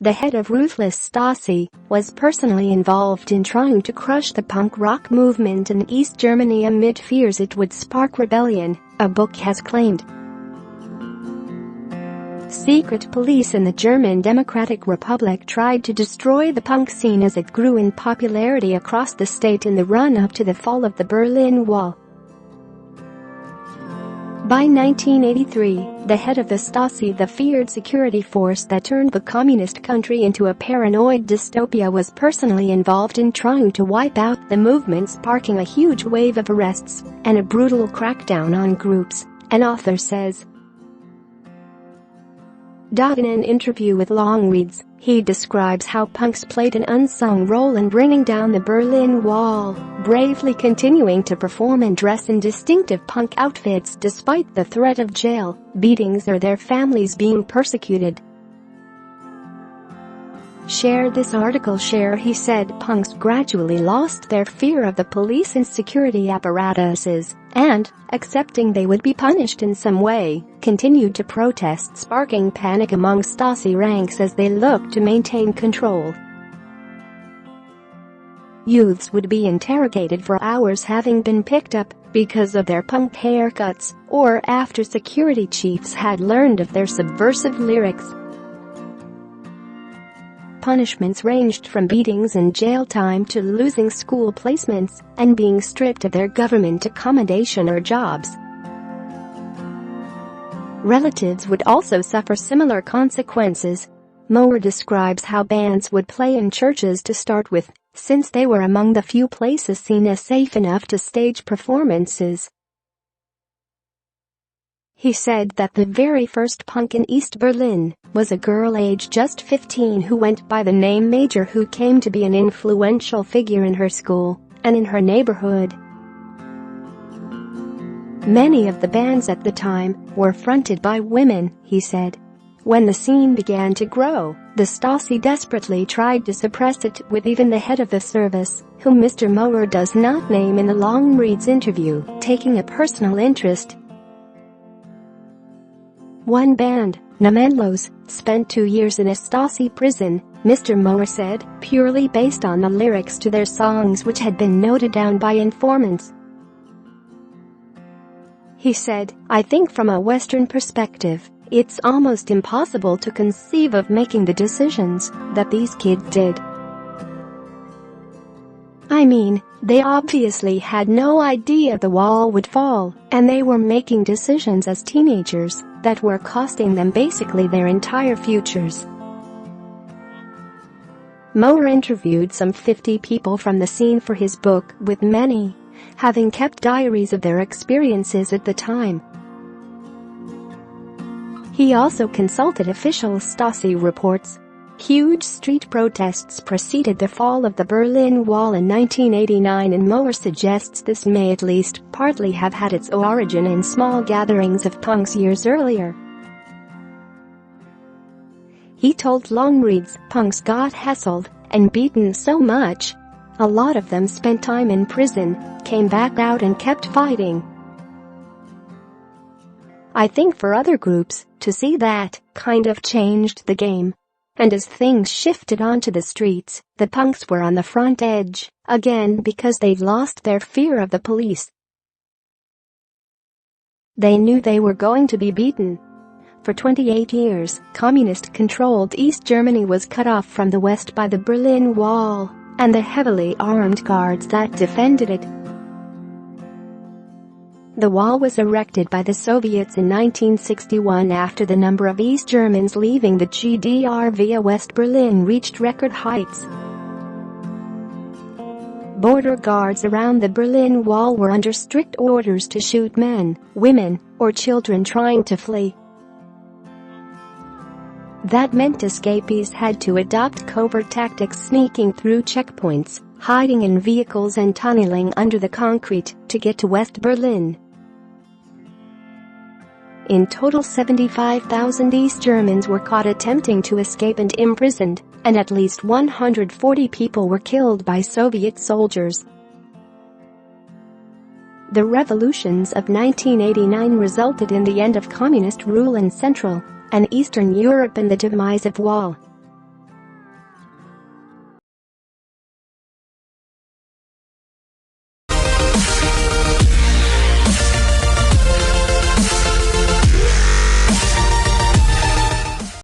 the head of ruthless Stasi, was personally involved in trying to crush the punk rock movement in East Germany amid fears it would spark rebellion, a book has claimed. Secret police in the German Democratic Republic tried to destroy the punk scene as it grew in popularity across the state in the run-up to the fall of the Berlin Wall. By 1983, the head of the Stasi, the feared security force that turned the communist country into a paranoid dystopia, was personally involved in trying to wipe out the movement, sparking a huge wave of arrests and a brutal crackdown on groups, an author says. In an interview with Longreads, he describes how punks played an unsung role in bringing down the Berlin Wall, bravely continuing to perform and dress in distinctive punk outfits despite the threat of jail, beatings, or their families being persecuted. Share this article. Share. He said punks gradually lost their fear of the police and security apparatuses and, accepting they would be punished in some way, continued to protest, sparking panic among Stasi ranks as they looked to maintain control. Youths would be interrogated for hours, having been picked up because of their punk haircuts or after security chiefs had learned of their subversive lyrics. Punishments ranged from beatings and jail time to losing school placements and being stripped of their government accommodation or jobs. Relatives would also suffer similar consequences. Mower describes how bands would play in churches to start with, since they were among the few places seen as safe enough to stage performances. He said that the very first punk in East Berlin was a girl aged just 15 who went by the name Major, who came to be an influential figure in her school and in her neighborhood. Many of the bands at the time were fronted by women, he said. When the scene began to grow, the Stasi desperately tried to suppress it, with even the head of the service, whom Mr. Mower does not name in the Longreads interview, taking a personal interest. One band, Namenlos, spent 2 years in a Stasi prison, Mr. Mower said, purely based on the lyrics to their songs which had been noted down by informants. He said, I think from a Western perspective, it's almost impossible to conceive of making the decisions that these kids did. I mean, they obviously had no idea the wall would fall, and they were making decisions as teenagers that were costing them basically their entire futures. Mower interviewed some 50 people from the scene for his book, with many having kept diaries of their experiences at the time. He also consulted official Stasi reports. Huge street protests preceded the fall of the Berlin Wall in 1989, and Mower suggests this may at least partly have had its origin in small gatherings of punks years earlier. He told Longreads punks got hassled and beaten so much. A lot of them spent time in prison, came back out and kept fighting. I think for other groups to see that kind of changed the game. And as things shifted onto the streets, the punks were on the front edge, again because they'd lost their fear of the police. They knew they were going to be beaten. For 28 years, communist-controlled East Germany was cut off from the West by the Berlin Wall and the heavily armed guards that defended it. The wall was erected by the Soviets in 1961 after the number of East Germans leaving the GDR via West Berlin reached record heights. Border guards around the Berlin Wall were under strict orders to shoot men, women, or children trying to flee. That meant escapees had to adopt covert tactics, sneaking through checkpoints, hiding in vehicles and tunneling under the concrete to get to West Berlin. In total, 75,000 East Germans were caught attempting to escape and imprisoned, and at least 140 people were killed by Soviet soldiers. The revolutions of 1989 resulted in the end of communist rule in Central and Eastern Europe and the demise of Wall.